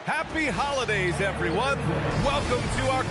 Happy holidays, everyone. Welcome to our...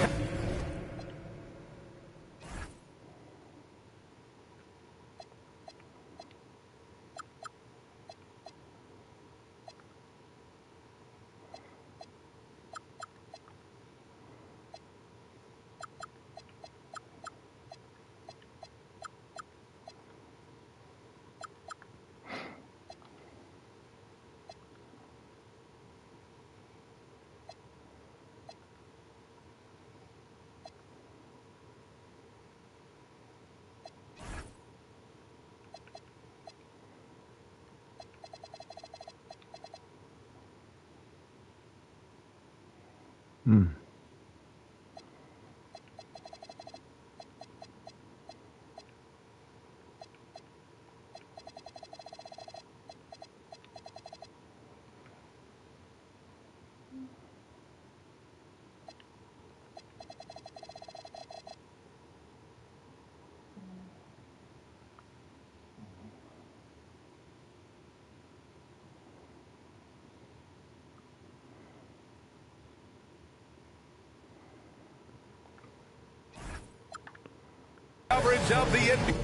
coverage of the NBA.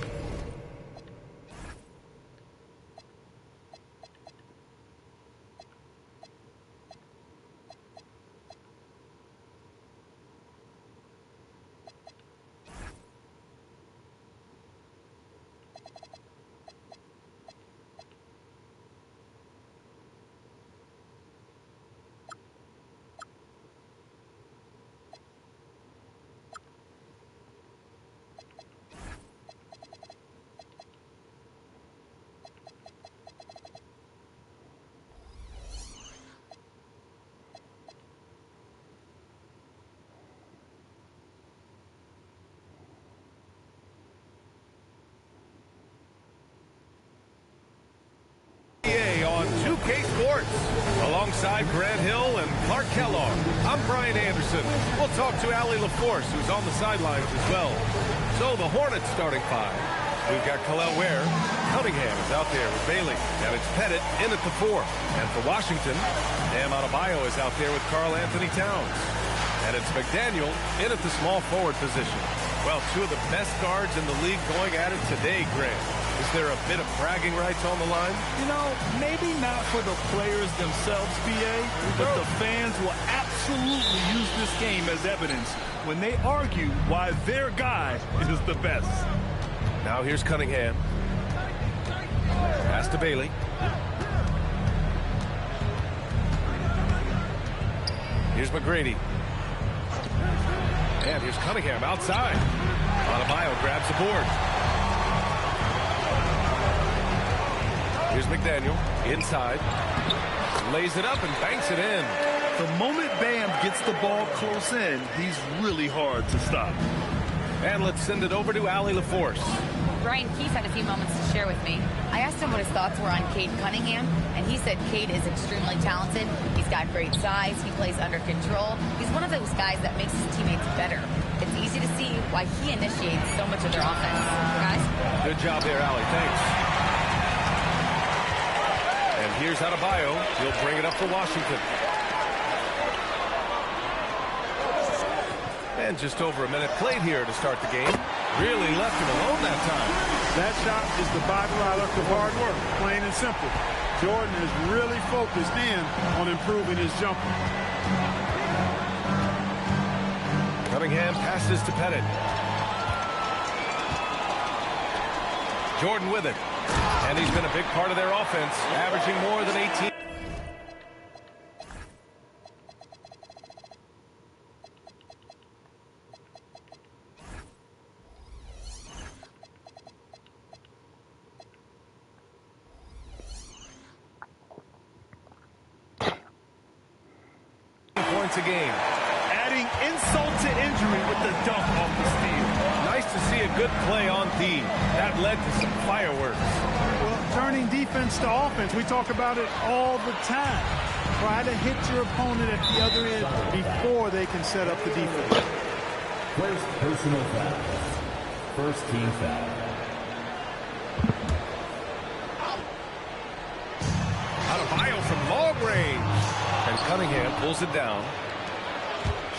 On 2K Sports, alongside Grant Hill and Clark Kellogg, I'm Brian Anderson. We'll talk to Allie LaForce, who's on the sidelines as well. So the Hornets starting five. We've got Khalil Ware. Cunningham is out there with Bailey, and it's Pettit in at the 4. And for Washington, Bam Adebayo is out there with Karl Anthony Towns. And it's McDaniel in at the small forward position. Well, two of the best guards in the league going at it today, Grant. Is there a bit of bragging rights on the line? You know, maybe not for the players themselves, BA, but the fans will absolutely use this game as evidence when they argue why their guy is the best. Now here's Cunningham. Pass to Bailey. Here's McGrady. And here's Cunningham outside. Adebayo grabs the board. Here's McDaniel inside. Lays it up and banks it in. The moment Bam gets the ball close in, he's really hard to stop. And let's send it over to Allie LaForce. Brian Keith had a few moments to share with me. I asked him what his thoughts were on Cade Cunningham, and he said Cade is extremely talented. He's got great size. He plays under control. He's one of those guys that makes his teammates better. It's easy to see why he initiates so much of their offense. Guys? Good job there, Allie. Thanks. And here's Adebayo. He'll bring it up for Washington. And just over a minute played here to start the game. Really left him alone that time. That shot is the byproduct of hard work, plain and simple. Jordan is really focused in on improving his jumper. Cunningham passes to Pettit. Jordan with it. And he's been a big part of their offense, averaging more than 18. Points a game. Adding insult to injury with the dunk off the steal. Nice to see a good play on D. That led to some fireworks. Well, turning defense to offense, we talk about it all the time. Try to hit your opponent at the other end before they can set up the defense. First personal foul. First team foul. Adebayo from long range. And Cunningham pulls it down.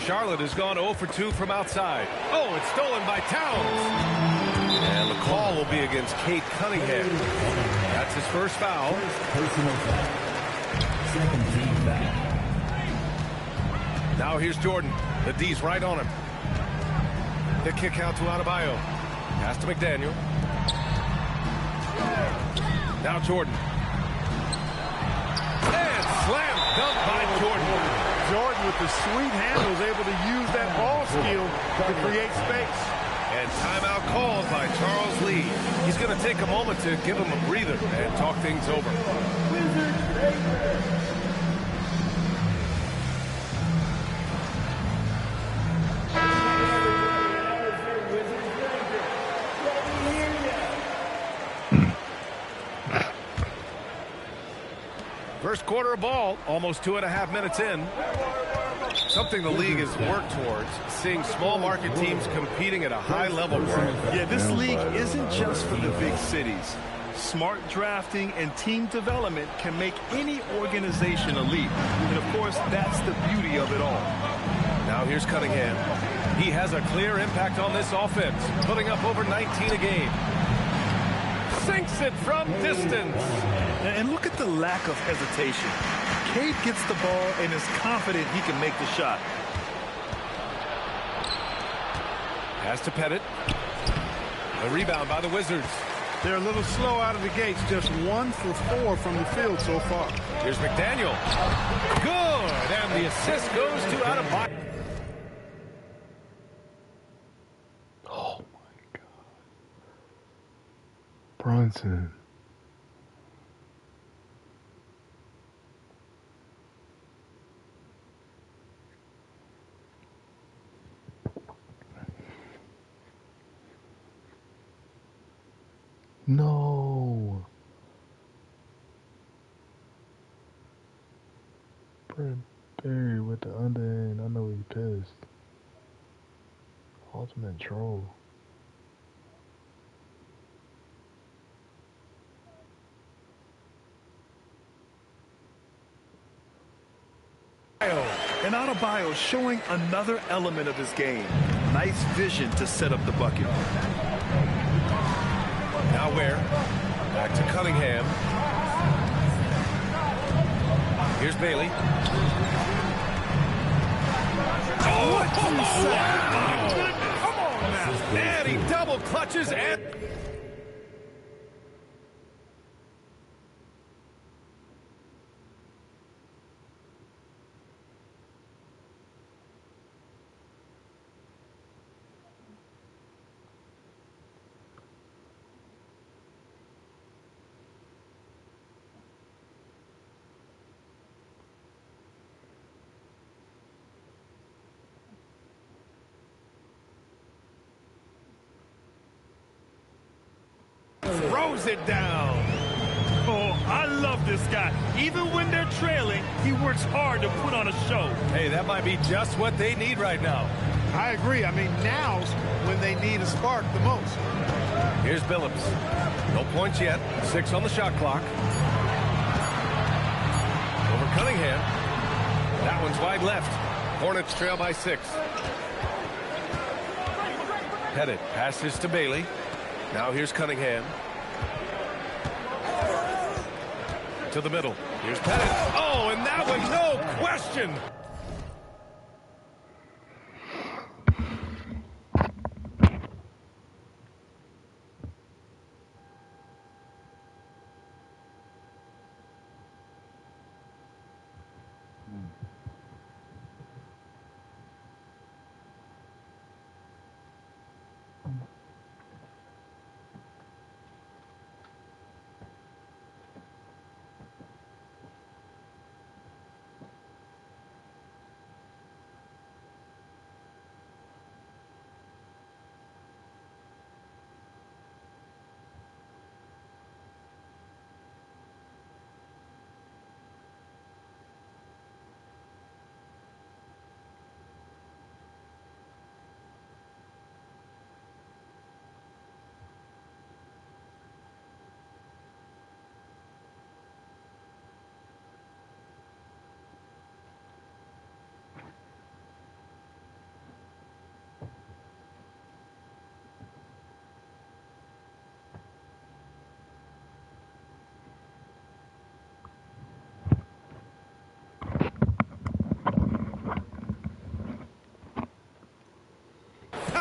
Charlotte has gone 0 for 2 from outside. Oh, it's stolen by Towns. And the call will be against Cade Cunningham. That's his first foul. Personal foul. Second team foul. Now here's Jordan. The D's right on him. The kick out to Adebayo. Pass to McDaniel. Now Jordan. And slam dunk by Jordan. Jordan with the sweet handles able to use that ball skill to create space. And timeout called by Charles Lee. He's going to take a moment to give him a breather and talk things over. First quarter of ball, almost 2.5 minutes in. Something the league has worked towards, seeing small market teams competing at a high level. Yeah, this league isn't just for the big cities. Smart drafting and team development can make any organization elite. And of course, that's the beauty of it all. Now here's Cunningham. He has a clear impact on this offense, putting up over 19 a game. Sinks it from distance. And look at the lack of hesitation. Cade gets the ball and is confident he can make the shot. Pass to Pettit. A rebound by the Wizards. They're a little slow out of the gates. Just 1 for 4 from the field so far. Here's McDaniel. Good. And the assist goes to Adebayo. Oh my God. Brunson. No. Brent Barry with the underhand. I know he pissed. Ultimate troll. And Adebayo showing another element of his game. Nice vision to set up the bucket. Now where? Back to Cunningham. Here's Bailey. Oh, What come you say? on now. And he double clutches and... throws it down. Oh, I love this guy. Even when they're trailing, he works hard to put on a show. Hey, that might be just what they need right now. I agree. I mean, now's when they need a spark the most. Here's Billups. No points yet. 6 on the shot clock. Over Cunningham. That one's wide left. Hornets trail by 6. Pettit passes to Bailey. Now here's Cunningham. To the middle. Here's Pettit. Oh, and that one, no question.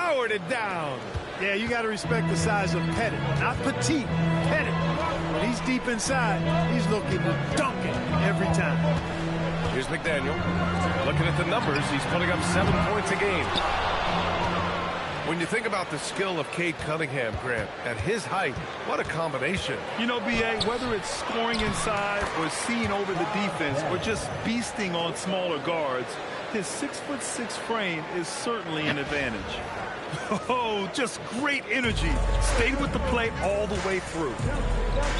powered it down. Yeah, you got to respect the size of Pettit. Not Pettit, Pettit. When he's deep inside, he's looking to dunk it every time. Here's McDaniel. Looking at the numbers, he's putting up 7 points a game. When you think about the skill of Cade Cunningham, Grant, at his height, what a combination. You know, B.A., whether it's scoring inside or seeing over the defense or just beasting on smaller guards, his 6'6" frame is certainly an advantage. Oh, just great energy. Stayed with the play all the way through.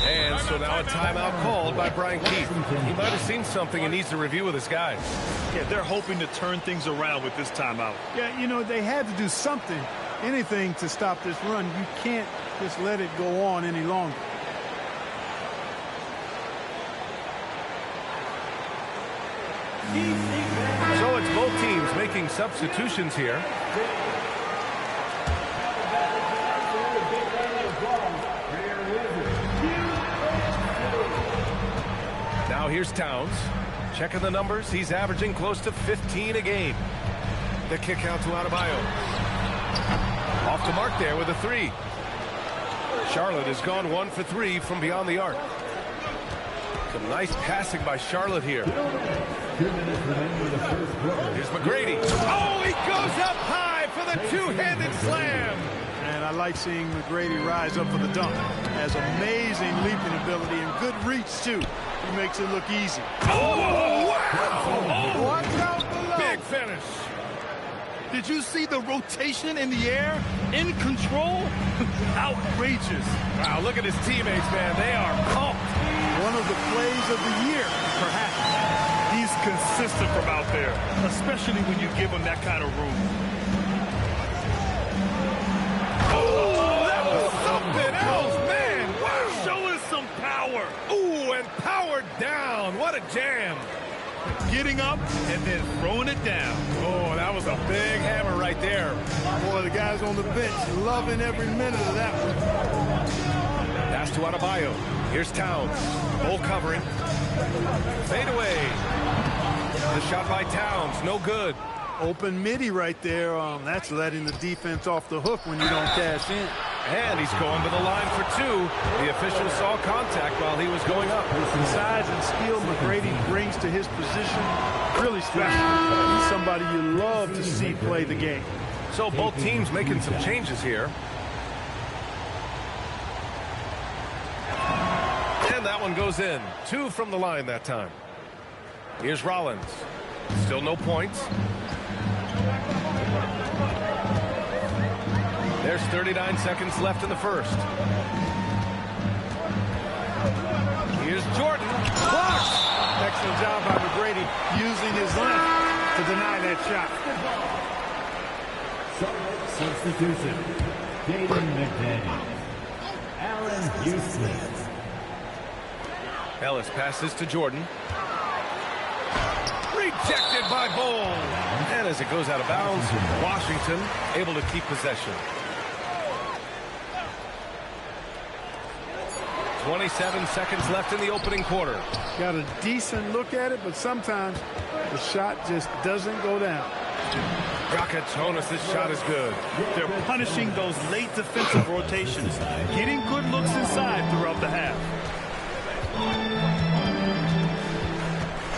And so now a timeout called by Brian Keith. He might have seen something and needs to review with his guys. Yeah, they're hoping to turn things around with this timeout. Yeah, you know, they had to do something, anything to stop this run. You can't just let it go on any longer. So it's both teams making substitutions here. Now here's Towns. Checking the numbers. He's averaging close to 15 a game. The kick out to Adebayo. Off the mark there with a 3. Charlotte has gone 1 for 3 from beyond the arc. Some nice passing by Charlotte here. Here's McGrady. Oh, he goes up high for the two-handed slam. And I like seeing McGrady rise up for the dunk. Has amazing leaping ability and good reach, too. He makes it look easy. Oh, wow! Oh, watch out below. Big finish. Did you see the rotation in the air? In control? Outrageous. Wow, look at his teammates, man. They are pumped. One of the plays of the year, perhaps. He's consistent from out there, especially when you give him that kind of room. Oh, that was something else, man. Wow. Showing some power. Ooh, and powered down. What a jam. Getting up and then throwing it down. Oh, that was a big hammer right there. Boy, the guys on the bench loving every minute of that one. Pass to Adebayo. Here's Towns. Bull covering. Fade away. The shot by Towns. No good. Open midi right there. That's letting the defense off the hook when you don't cash in. And he's going to the line for 2. The official saw contact while he was going up. The size and skill McGrady brings to his position, really special. He's somebody you love to see play the game. So both teams making some changes here. And that one goes in. 2 from the line that time. Here's Rollins. Still no points. There's 39 seconds left in the first. Here's Jordan. Blocked. Excellent job by McGrady using his length to deny that shot. Substitution. Jaden McDaniel. Allen Houston. Ellis passes to Jordan. Rejected by Bol. And as it goes out of bounds, Washington able to keep possession. 27 seconds left in the opening quarter. Got a decent look at it, but sometimes the shot just doesn't go down. Jonas, this shot is good. They're punishing those late defensive rotations, getting good looks inside throughout the half.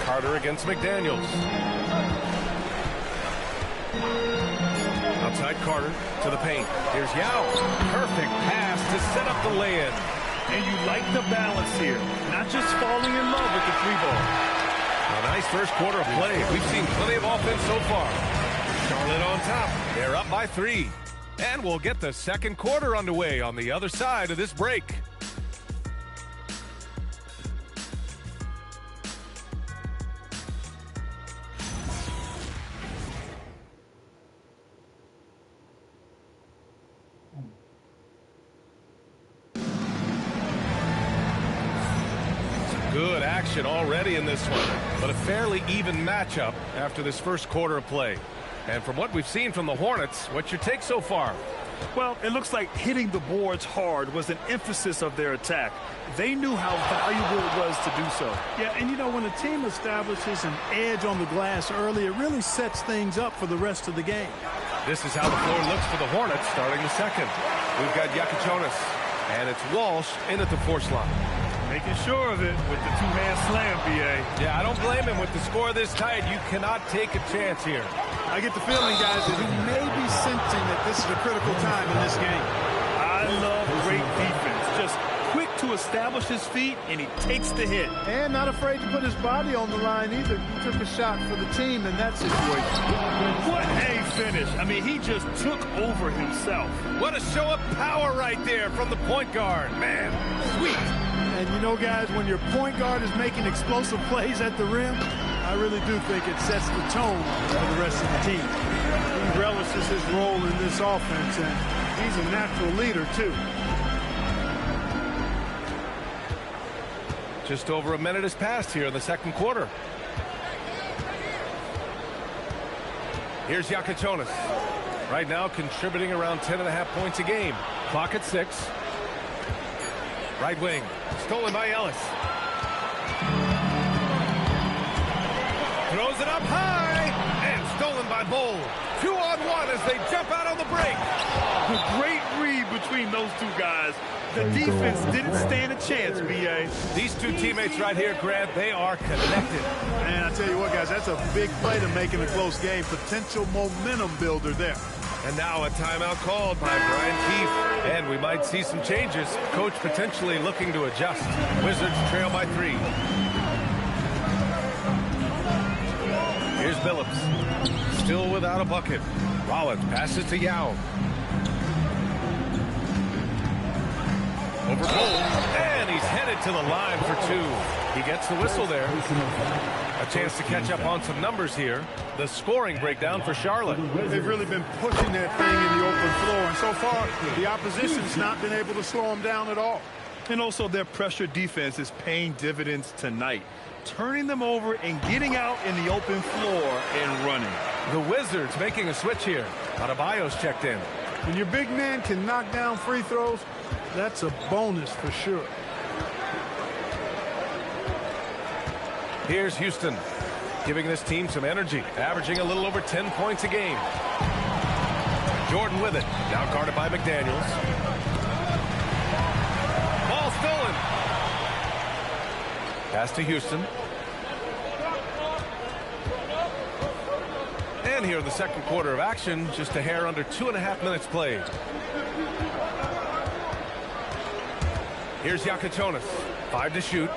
Carter against McDaniels. Outside Carter to the paint. Here's Yao. Perfect pass to set up the lay-in. And you like the balance here, not just falling in love with the 3-ball. A nice first quarter of play. We've seen plenty of offense so far. Charlotte on top. They're up by 3. And we'll get the second quarter underway on the other side of this break. Good action already in this one, but a fairly even matchup after this first quarter of play. And from what we've seen from the Hornets, what's your take so far? Well, it looks like hitting the boards hard was an emphasis of their attack. They knew how valuable it was to do so. Yeah, and you know, when a team establishes an edge on the glass early, it really sets things up for the rest of the game. This is how the floor looks for the Hornets starting the second. We've got Yakichonis, and it's Walsh in at the force line. Making sure of it with the two-man slam, B.A. Yeah, I don't blame him. With the score this tight, you cannot take a chance here. I get the feeling, guys, that he may be sensing that this is a critical time in this game. I love great defense. Just quick to establish his feet, and he takes the hit. And not afraid to put his body on the line either. He took a shot for the team in that situation. What a finish. I mean, he just took over himself. What a show of power right there from the point guard. Man, sweet. And you know, guys, when your point guard is making explosive plays at the rim, I really do think it sets the tone for the rest of the team. He relishes his role in this offense, and he's a natural leader, too. Just over a minute has passed here in the second quarter. Here's Yakichonis. Right now contributing around 10.5 points a game. Clock at 6. Right wing. Stolen by Ellis. Throws it up high. And stolen by Bowl. 2-on-1 as they jump out on the break. A great read between those two guys. The defense didn't stand a chance, B.A. These two teammates right here, Grant, they are connected. Man, I tell you what, guys, that's a big play to make in a close game. Potential momentum builder there. And now a timeout called by Brian Keefe. And we might see some changes. Coach potentially looking to adjust. Wizards trail by 3. Here's Billups. Still without a bucket. Rollins passes to Yao. Over Bowl. And he's headed to the line for 2. He gets the whistle there. A chance to catch up on some numbers here. The scoring breakdown for Charlotte. They've really been pushing that thing in the open floor, and so far the opposition's not been able to slow them down at all. And also their pressure defense is paying dividends tonight, turning them over and getting out in the open floor and running. The Wizards making a switch here. Adebayo's checked in. When your big man can knock down free throws, that's a bonus for sure. Here's Houston, giving this team some energy, averaging a little over 10 points a game. Jordan with it, now guarded by McDaniels. Ball stolen. Pass to Houston. And here in the second quarter of action, just a hair under 2.5 minutes played. Here's Yakichonis, 5 to shoot.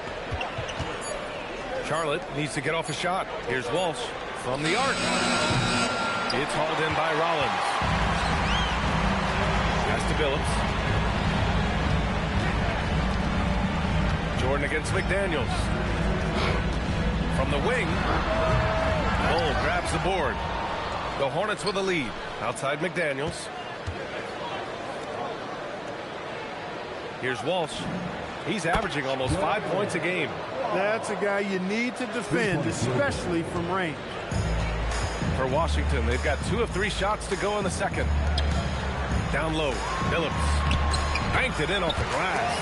Charlotte needs to get off a shot. Here's Walsh from the arc. It's hauled in by Rollins. Pass to Billups. Jordan against McDaniels. From the wing. Bull grabs the board. The Hornets with a lead. Outside McDaniels. Here's Walsh. He's averaging almost 5 points a game. That's a guy you need to defend, especially from range. For Washington, they've got 2 of 3 shots to go in the second. Down low, Billups banked it in off the glass.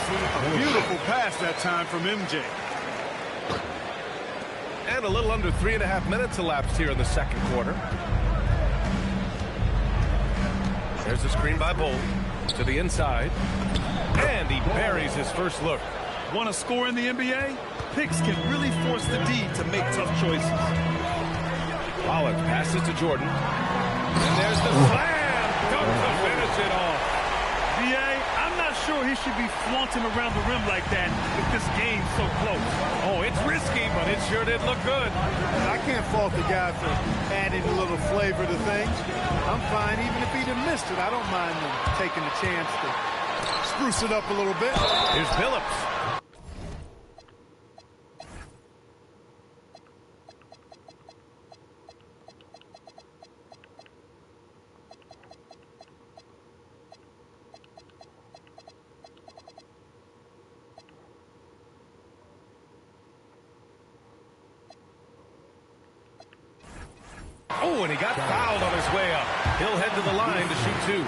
A beautiful pass that time from MJ. And a little under 3.5 minutes elapsed here in the second quarter. There's the screen by Bowl to the inside. And he buries his first look. Want to score in the NBA? Picks can really force the D to make tough choices. Rollins passes to Jordan. And there's the slam. Dunk to finish it off. B.A., I'm not sure he should be flaunting around the rim like that with this game so close. Oh, it's risky, but it sure did look good. I can't fault the guy for adding a little flavor to things. I'm fine even if he'd have missed it. I don't mind him taking a chance to spruce it up a little bit. Here's Billups. Oh, and he got fouled on his way up. He'll head to the line to shoot 2.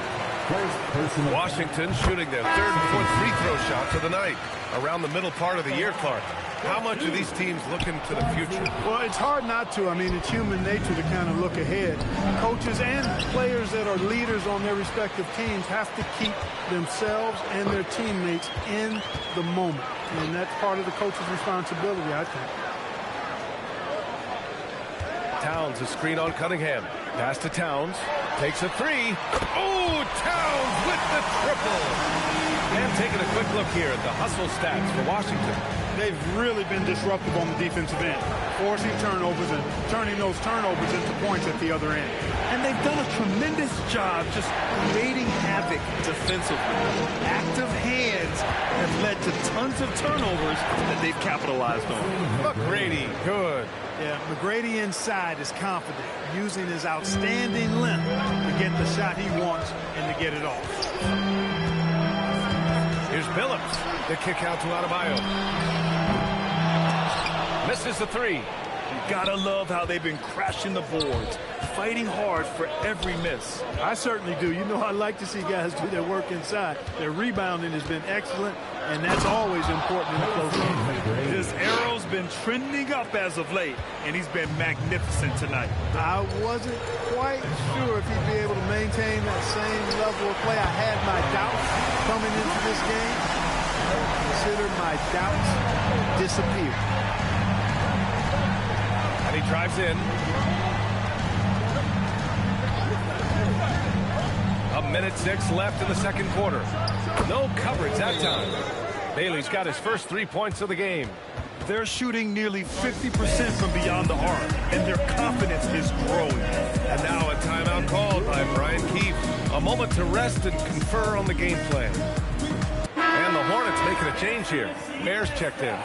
Washington shooting their 3rd and 4th free throw shots of the night. Around the middle part of the year, Clark. how much are these teams looking to the future? Well, it's hard not to. I mean, it's human nature to kind of look ahead. Coaches and players that are leaders on their respective teams have to keep themselves and their teammates in the moment. And that's part of the coach's responsibility, I think. Towns, a screen on Cunningham. Pass to Towns. Takes a three. Oh, Towns with the triple. And taking a quick look here at the hustle stats for Washington. They've really been disruptive on the defensive end, forcing turnovers and turning those turnovers into points at the other end. And they've done a tremendous job just creating havoc defensively. Active hands have led to tons of turnovers that they've capitalized on. McGrady, good. Yeah, McGrady inside is confident, using his outstanding length to get the shot he wants and to get it off. Here's Billups. The kick out to Adebayo. Misses the three. You gotta love how they've been crashing the boards, fighting hard for every miss. I certainly do. You know, I like to see guys do their work inside. Their rebounding has been excellent, and that's always important in a close game. This arrow's been trending up as of late, and he's been magnificent tonight. I wasn't quite sure if he'd be able to maintain that same level of play. I had my doubts coming into this game. Consider my doubts disappear. And he drives in. A minute 6 left in the second quarter. No coverage that time. Bailey's got his first 3 points of the game. They're shooting nearly 50% from beyond the arc, and their confidence is growing. And now a timeout called by Brian Keefe. A moment to rest and confer on the game plan. And the Hornets making a change here. Bears checked in.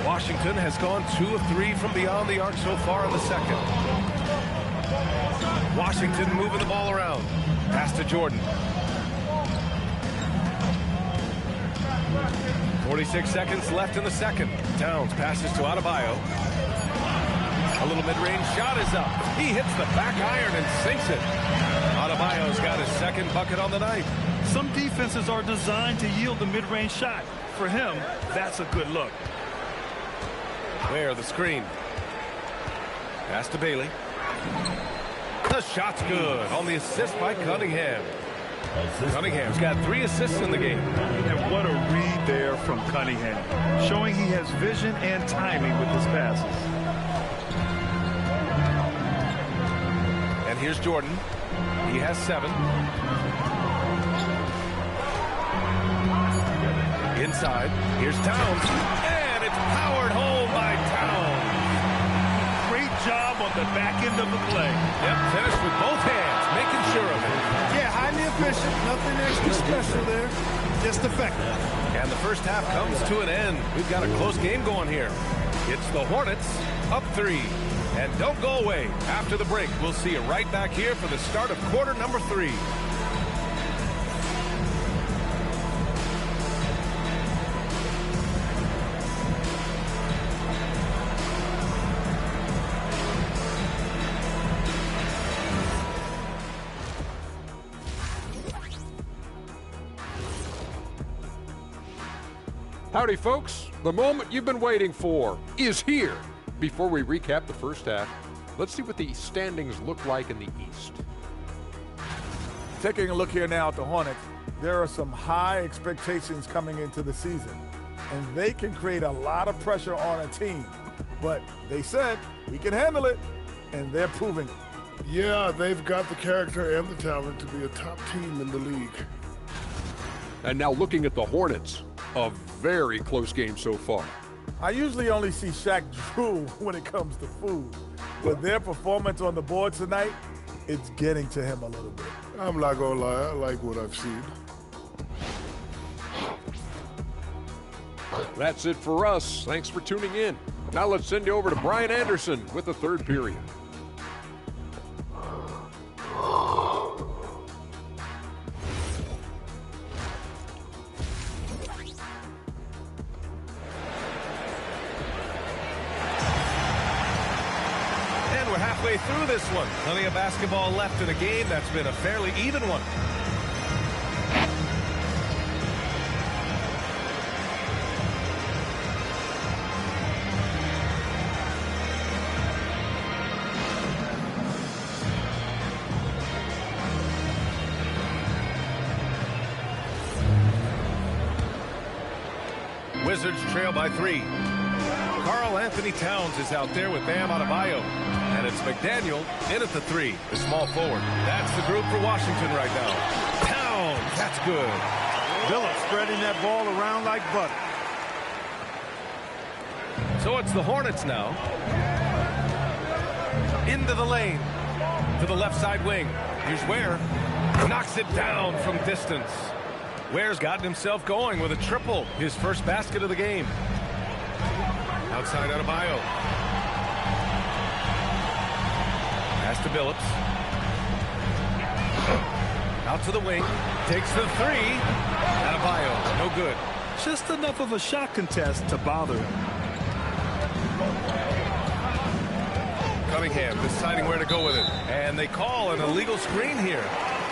Washington has gone 2 of 3 from beyond the arc so far in the second. Washington moving the ball around. Pass to Jordan. 46 seconds left in the second. Towns passes to Adebayo. A little mid-range shot is up. He hits the back iron and sinks it. Adebayo's got his second bucket on the night. Some defenses are designed to yield the mid-range shot. For him, that's a good look. There, the screen. Pass to Bailey. The shot's good on the assist by Cunningham. Cunningham's got 3 assists in the game. And what a read there from Cunningham, showing he has vision and timing with his passes. And here's Jordan. He has 7. Inside, here's Towns. And it's powered home by Towns. Great job on the back end of the play. Yep, finished with both hands, making sure of it. Yeah, highly efficient. Nothing extra special there. Just effective. And the first half comes to an end. We've got a close game going here. It's the Hornets up 3. And don't go away. After the break, we'll see you right back here for the start of quarter number 3. Howdy, folks. The moment you've been waiting for is here. Before we recap the first half, let's see what the standings look like in the East. Taking a look here now at the Hornets, there are some high expectations coming into the season, and they can create a lot of pressure on a team. But they said, we can handle it, and they're proving it. Yeah, they've got the character and the talent to be a top team in the league. And now looking at the Hornets, a very close game so far. I usually only see Shaq drool when it comes to food, but their performance on the board tonight, it's getting to him a little bit. I'm not gonna lie, I like what I've seen. That's it for us. Thanks for tuning in. Now let's send you over to Brian Anderson with the third period. Halfway through this one. Plenty of basketball left in a game that's been a fairly even one. Wizards trail by 3. Karl Anthony Towns is out there with Bam Adebayo. And it's McDaniel in at the 3, the small forward. That's the group for Washington right now. Towns, that's good. Phillips spreading that ball around like butter. So it's the Hornets now. Into the lane. To the left side wing. Here's Ware. Knocks it down from distance. Ware's gotten himself going with a triple. His first basket of the game. Outside Adebayo. Pass to Billups. Out to the wing. Takes the 3. Adebayo, no good. Just enough of a shot contest to bother him. Cunningham deciding where to go with it. And they call an illegal screen here.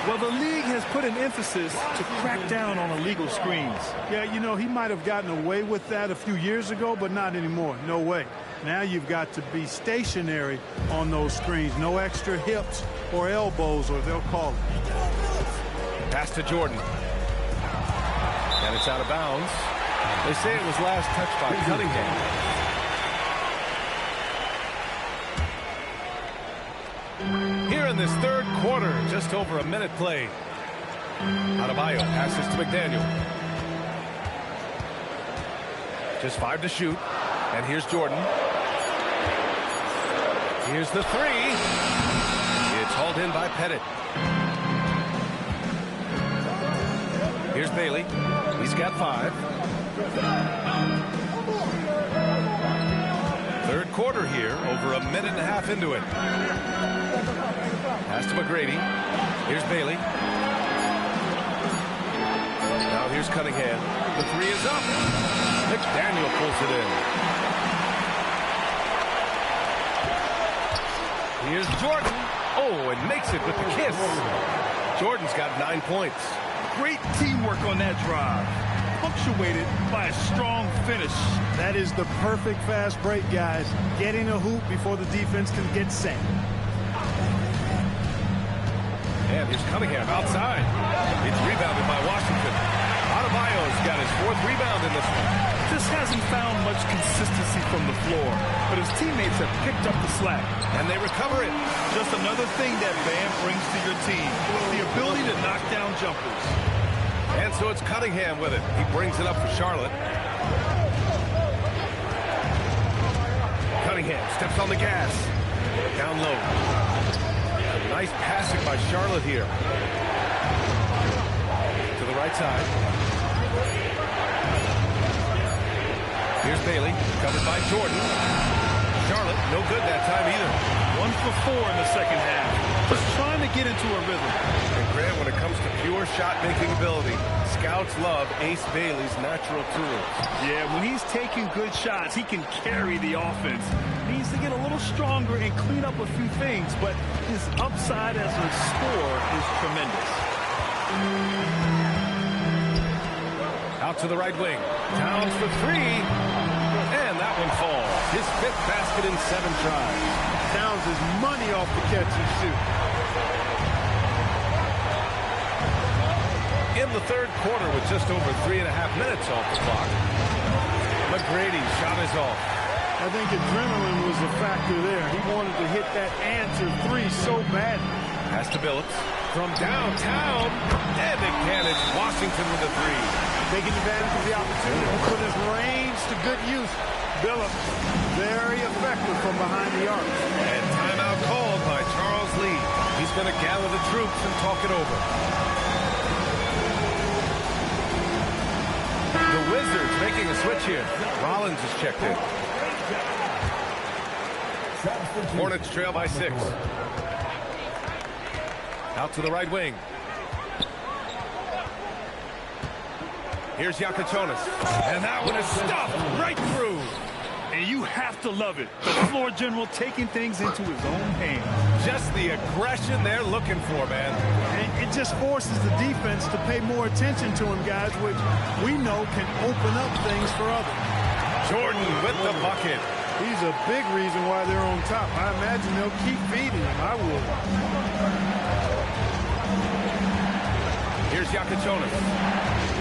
Well, the league has put an emphasis to crack down on illegal screens. Yeah, you know, he might have gotten away with that a few years ago, but not anymore. No way. Now you've got to be stationary on those screens. No extra hips or elbows, or they'll call it. Pass to Jordan. And it's out of bounds. They say it was last touched by Cunningham. Here in this third quarter, just over a minute played. Adebayo passes to McDaniel. Just 5 to shoot. And here's Jordan. Here's the 3. It's hauled in by Pettit. Here's Bailey. He's got 5. Third quarter here, over a minute and a half into it. Pass to McGrady. Here's Bailey. Now here's Cunningham. The 3 is up. McDaniel pulls it in. Here's Jordan. Oh, and makes it with the kiss. Jordan's got 9 points. Great teamwork on that drive. Punctuated by a strong finish. That is the perfect fast break, guys. Getting a hoop before the defense can get set. And here's Cunningham outside. It's rebounded by Washington. Adebayo's got his 4th rebound in this one. Just hasn't found much consistency from the floor, but his teammates have picked up the slack. And they recover it. Just another thing that Bam brings to your team, the ability to knock down jumpers. And so it's Cunningham with it. He brings it up for Charlotte. Cunningham steps on the gas. Down low. Nice passing by Charlotte here. To the right side. Here's Bailey, covered by Jordan. Charlotte, no good that time either. 1 for 4 in the second half. Just trying to get into a rhythm. And Grant, when it comes to pure shot-making ability, scouts love Ace Bailey's natural tools. Yeah, when he's taking good shots, he can carry the offense. He needs to get a little stronger and clean up a few things, but his upside as a scorer is tremendous. Out to the right wing. Towns for 3. And that one falls. His 5th basket in 7 tries. Towns is money off the catch and shoot. In the third quarter with just over 3.5 minutes off the clock. McGrady's shot is off. I think adrenaline was a factor there. He wanted to hit that answer 3 so bad. Pass to Billups from downtown. And again, it's Washington with a 3. Taking advantage of the opportunity to put his range to good use. Billups, very effective from behind the arc. And timeout called by Charles Lee. He's going to gather the troops and talk it over. The Wizards making a switch here. Rollins is checked in. Hornets trail by 6. Out to the right wing. Here's Yakachonis. And that one is stuffed right through. And you have to love it. The floor general taking things into his own hands. Just the aggression they're looking for, man. And it just forces the defense to pay more attention to him, guys, which we know can open up things for others. Jordan with the bucket. He's a big reason why they're on top. I imagine they'll keep feeding him. I would. Here's Yakachonis.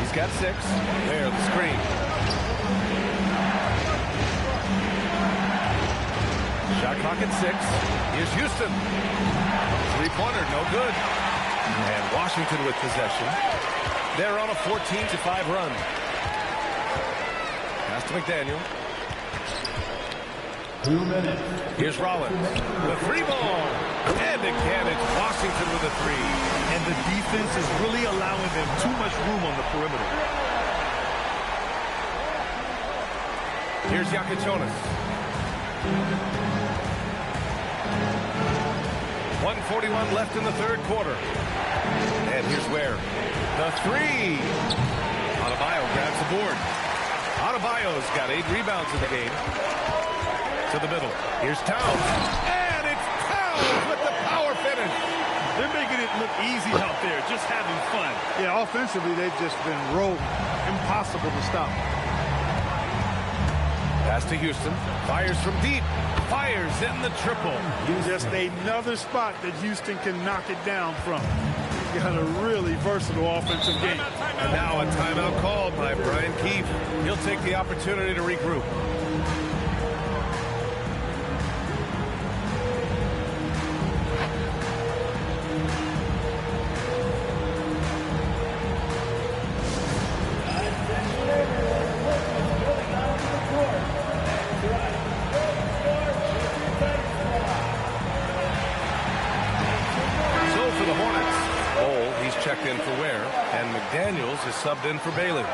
He's got 6. There, the screen. Shot clock at 6. Here's Houston. Three-pointer, no good. And Washington with possession. They're on a 14-5 run. Pass to McDaniel. 2 minutes. Here's Rollins. The three ball. And again, it's Washington with a 3. And the defense is really allowing them too much room on the perimeter. Here's Yakichonis. 1:41 left in the third quarter. And here's Ware. The 3. Adebayo grabs the board. Adebayo's got 8 rebounds in the game. To the middle. Here's Towns. And it's Towns with the power finish. They're making it look easy out there, just having fun. Yeah, offensively, they've just been rolling. Impossible to stop. Pass to Houston. Fires from deep. Fires in the triple. Just another spot that Houston can knock it down from. He's got a really versatile offensive game. And now a timeout called by Brian Keefe. He'll take the opportunity to regroup. Checked in for Ware, and McDaniels is subbed in for Bailey.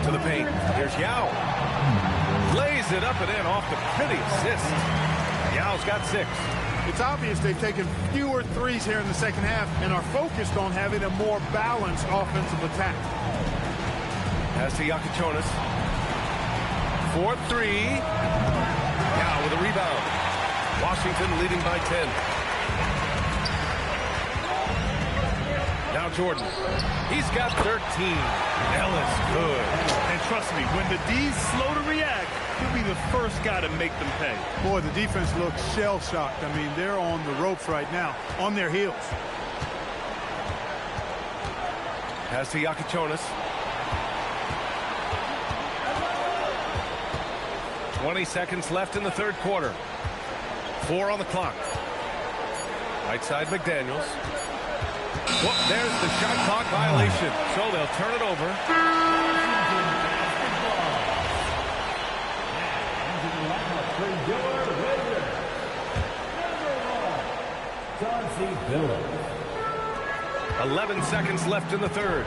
To the paint. Here's Yao. Lays it up and in off the pretty assist. Yao's got 6. It's obvious they've taken fewer threes here in the second half and are focused on having a more balanced offensive attack. Pass to Yakichonis. 4-3. Yao with a rebound. Washington leading by 10. Now Jordan. He's got 13. Ellis good. And trust me, when the D's slow to react, he'll be the first guy to make them pay. Boy, the defense looks shell-shocked. I mean, they're on the ropes right now, on their heels. Pass to Yakichonis. 20 seconds left in the third quarter. 4 on the clock. Right side, McDaniels. Whoop, there's the shot clock violation. So they'll turn it over. Chauncey Billups. 11 seconds left in the third.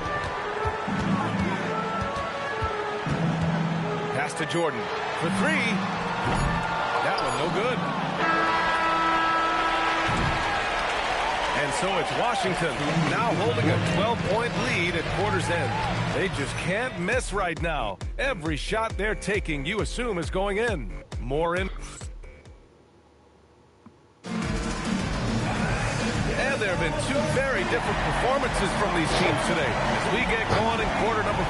Pass to Jordan for 3. That one no good. And so it's Washington now holding a 12-point lead at quarter's end. They just can't miss right now. Every shot they're taking, you assume, is going in. More in. And there have been 2 very different performances from these teams today as we get going in quarter number 4.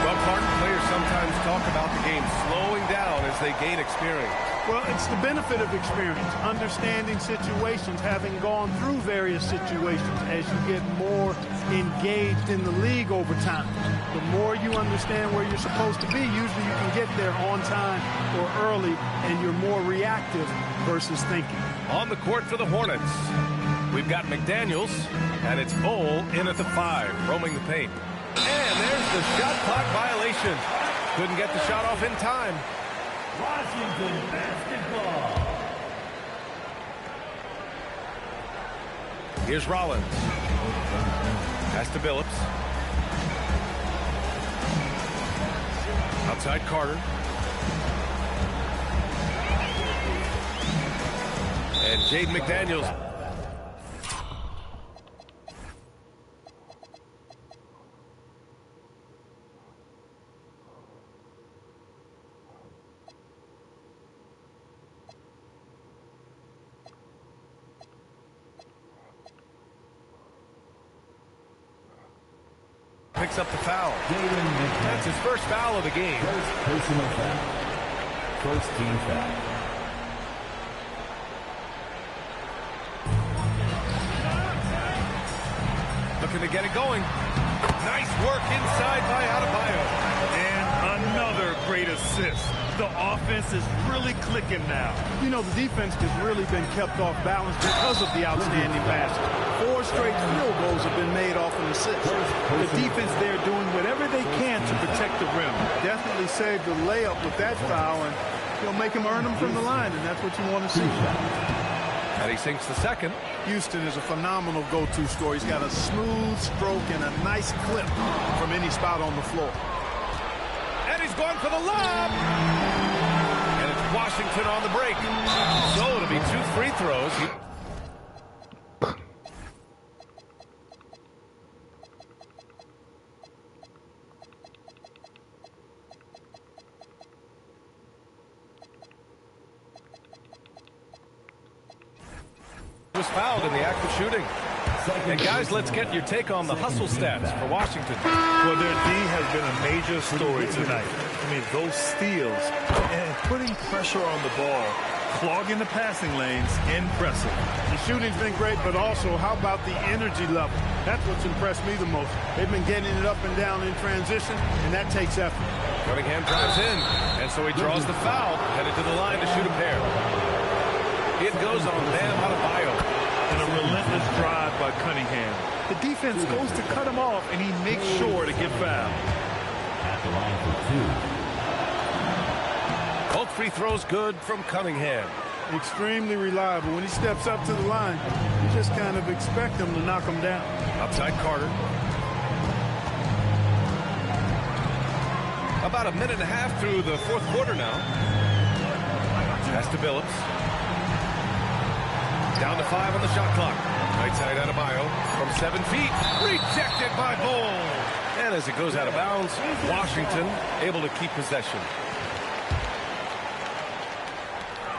Well, Clark, players sometimes talk about the game slowing down as they gain experience. Well, it's the benefit of experience, understanding situations, having gone through various situations as you get more engaged in the league over time. The more you understand where you're supposed to be, usually you can get there on time or early, and you're more reactive versus thinking. On the court for the Hornets, we've got McDaniels, and it's Bowl in at the 5, roaming the paint. And there's the shot clock violation. Couldn't get the shot off in time. Washington basketball. Here's Rollins. Pass to Billups. Outside Carter. And Jaden McDaniels. Picks up the foul. That's his first foul of the game. First personal foul. First team foul. Looking to get it going. Nice work inside by Adebayo. And another great assist. The offense is really clicking now. You know, the defense has really been kept off balance because of the outstanding passes. 4 straight field goals have been made off an assist. The defense there doing whatever they can to protect the rim. Definitely saved the layup with that foul, and he'll make him earn them from the line, and that's what you want to see. And he sinks the second. Houston is a phenomenal go-to scorer. He's got a smooth stroke and a nice clip from any spot on the floor. And he's going for the lob. And it's Washington on the break. So it'll be 2 free throws. Was fouled in the act of shooting. And guys, let's get your take on the hustle stats for Washington. Well, their D has been a major story tonight. I mean, those steals and putting pressure on the ball, clogging the passing lanes, impressive. The shooting's been great, but also how about the energy level? That's what's impressed me the most. They've been getting it up and down in transition, and that takes effort. Cunningham drives in, and so he draws the foul, headed to the line to shoot a pair. It goes on Bam Adebayo. And a relentless drive by Cunningham. The defense goes to cut him off, and he makes sure to get fouled. At the line for 2. Both free throws good from Cunningham. Extremely reliable. When he steps up to the line, you just kind of expect him to knock him down. Outside Carter. About a minute and a half through the fourth quarter now. Pass to Billups. Down to 5 on the shot clock. Right side Adebayo from 7 feet. Rejected by Bull. And as it goes out of bounds, Washington able to keep possession.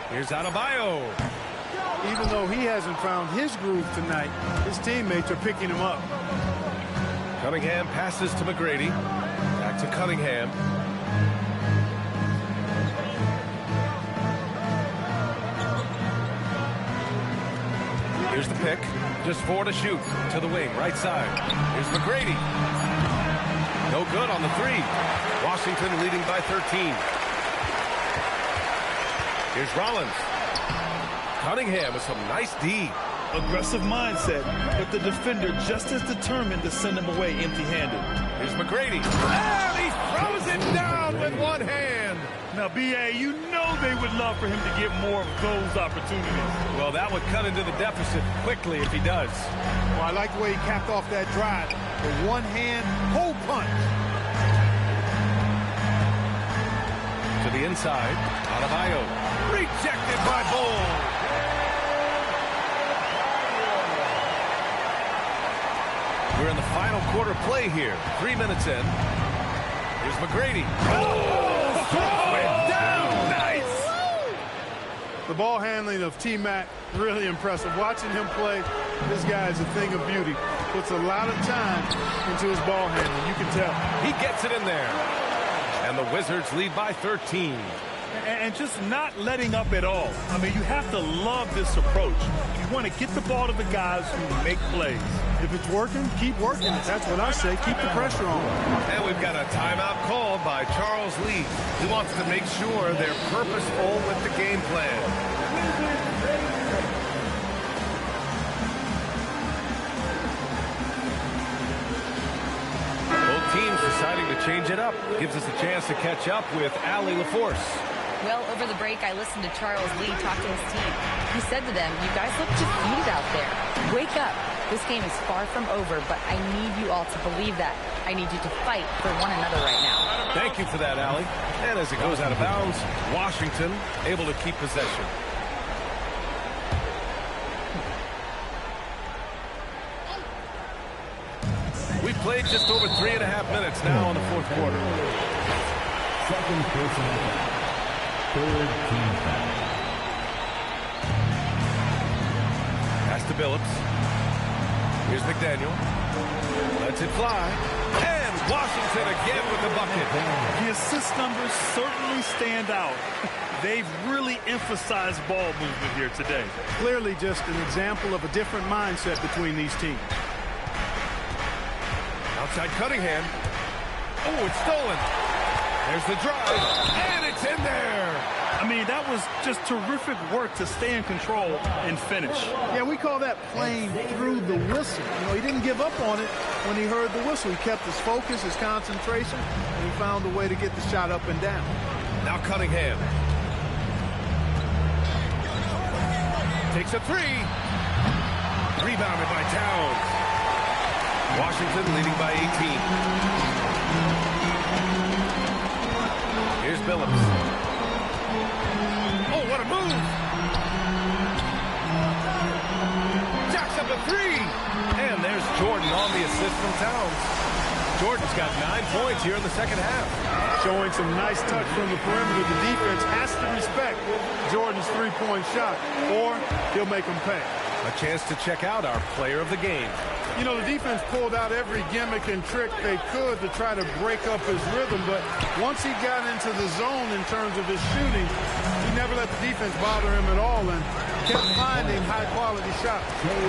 Here's Adebayo. Even though he hasn't found his groove tonight, his teammates are picking him up. Cunningham passes to McGrady. Back to Cunningham. Here's the pick. Just 4 to shoot. To the wing, right side. Here's McGrady. No good on the 3. Washington leading by 13. Here's Rollins. Cunningham with some nice D. Aggressive mindset, but the defender just as determined to send him away empty-handed. Here's McGrady. And he throws it down with one hand. Now, B.A., you know they would love for him to get more of those opportunities. Well, that would cut into the deficit quickly if he does. Well, I like the way he capped off that drive. The one-hand hole punch. To the inside. Adebayo. Rejected by Bull. We're in the final quarter play here. 3 minutes in. Here's McGrady. Oh, throw it down. Nice. The ball handling of TMac, really impressive. Watching him play, this guy is a thing of beauty. Puts a lot of time into his ball handling. You can tell. He gets it in there. And the Wizards lead by 13. And just not letting up at all. I mean, you have to love this approach. You want to get the ball to the guys who make plays. If it's working, keep working it. That's what I say. Keep the pressure on. And we've got a timeout called by Charles Lee. He wants to make sure they're purposeful with the game plan. Both teams deciding to change it up. Gives us a chance to catch up with Allie LaForce. Well, over the break, I listened to Charles Lee talk to his team. He said to them, you guys look defeated out there. Wake up. This game is far from over, but I need you all to believe that. I need you to fight for one another right now. Thank you for that, Allie. And as it goes out of bounds, Washington able to keep possession. We've played just over 3.5 minutes now in the fourth quarter. Second personal foul. Third team foul. Pass to Billups. Here's McDaniel. Lets it fly. And Washington again with the bucket. The assist numbers certainly stand out. They've really emphasized ball movement here today. Clearly just an example of a different mindset between these teams. outside Cunningham. Oh, it's stolen. There's the drive, and it's in there. I mean, that was just terrific work to stay in control and finish. Yeah, we call that playing through the whistle. You know, he didn't give up on it when he heard the whistle. He kept his focus, his concentration, and he found a way to get the shot up and down. Now Cunningham. Takes a three. Rebounded by Towns. Washington leading by 18. Here's Billups. Oh, what a move! Jacks up a three! And there's Jordan on the assist from Towns. Jordan's got 9 points here in the second half. Showing some nice touch from the perimeter. The defense has to respect Jordan's three-point shot, or he'll make them pay. A chance to check out our player of the game. You know, the defense pulled out every gimmick and trick they could to try to break up his rhythm, but once he got into the zone in terms of his shooting, he never let the defense bother him at all and kept finding high-quality shots.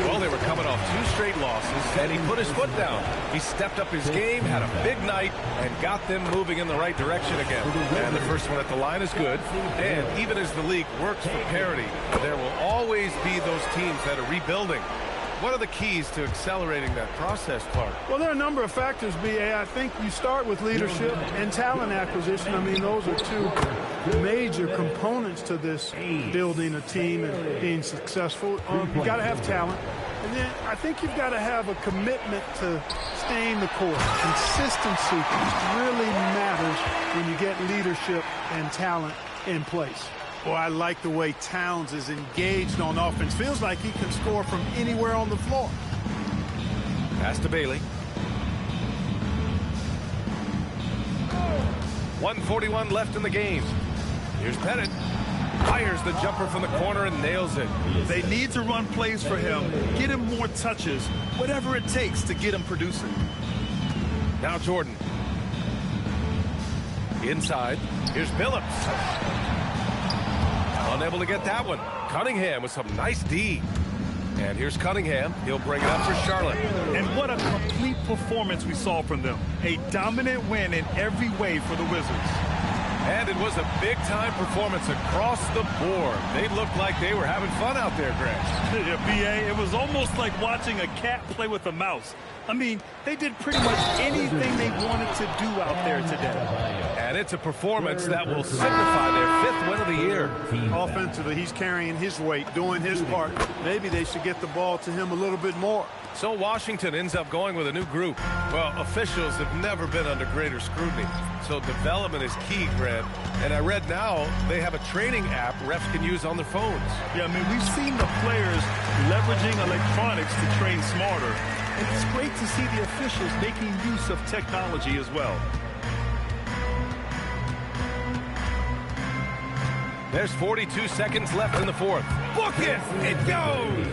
Well, they were coming off 2 straight losses, and he put his foot down. He stepped up his game, had a big night, and got them moving in the right direction again. And the first one at the line is good. And even as the league works for parity, there will always be those teams that are rebuilding. What are the keys to accelerating that process, Clark? Well, there are a number of factors, B.A. I think you start with leadership and talent acquisition. I mean, those are 2 major components to this building a team and being successful. You got to have talent. And then I think you've got to have a commitment to staying the course. Consistency really matters when you get leadership and talent in place. Well, I like the way Towns is engaged on offense. Feels like he can score from anywhere on the floor. Pass to Bailey. 1:41 left in the game. Here's Pettit. Fires the jumper from the corner and nails it. They need to run plays for him, get him more touches, whatever it takes to get him producing. Now Jordan. Inside. Here's Billups. Unable to get that one. Cunningham with some nice D. And here's Cunningham. He'll bring it up for Charlotte. And what a complete performance we saw from them. A dominant win in every way for the Wizards. And it was a big-time performance across the board. They looked like they were having fun out there, Greg. Yeah, B.A., it was almost like watching a cat play with a mouse. I mean, they did pretty much anything they wanted to do out there today. And it's a performance that will signify their 5th win of the year. Offensively, he's carrying his weight, doing his part. Maybe they should get the ball to him a little bit more. So Washington ends up going with a new group. Well, officials have never been under greater scrutiny. So development is key, Grant. And I read now they have a training app refs can use on their phones. Yeah, I mean, we've seen the players leveraging electronics to train smarter. And it's great to see the officials making use of technology as well. There's 42 seconds left in the 4th. Book it! It goes!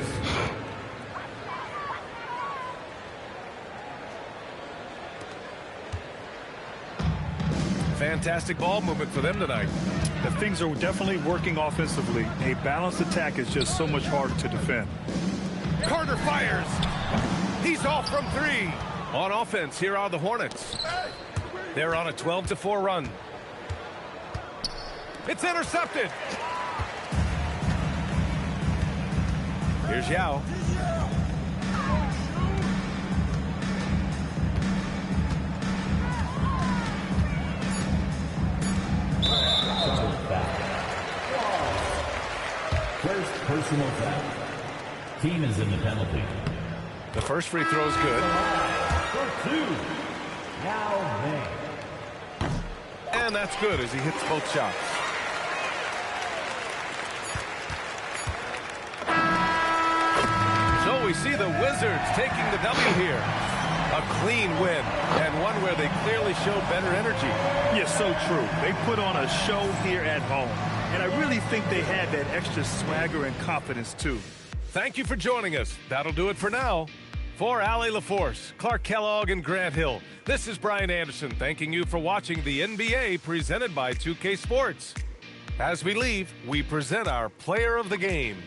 Fantastic ball movement for them tonight. The things are definitely working offensively. A balanced attack is just so much harder to defend. Carter fires. He's off from 3. On offense, here are the Hornets. They're on a 12-4 run. It's intercepted. Here's Yao. First personal foul. Team is in the penalty. The first free throw is good. For 2. Now May. And that's good as he hits both shots. So we see the Wizards taking the W here. A clean win, and one where they clearly showed better energy. Yes, so true. They put on a show here at home. And I really think they had that extra swagger and confidence, too. Thank you for joining us. That'll do it for now. For Allie LaForce, Clark Kellogg, and Grant Hill, this is Brian Anderson thanking you for watching the NBA presented by 2K Sports. As we leave, we present our player of the game.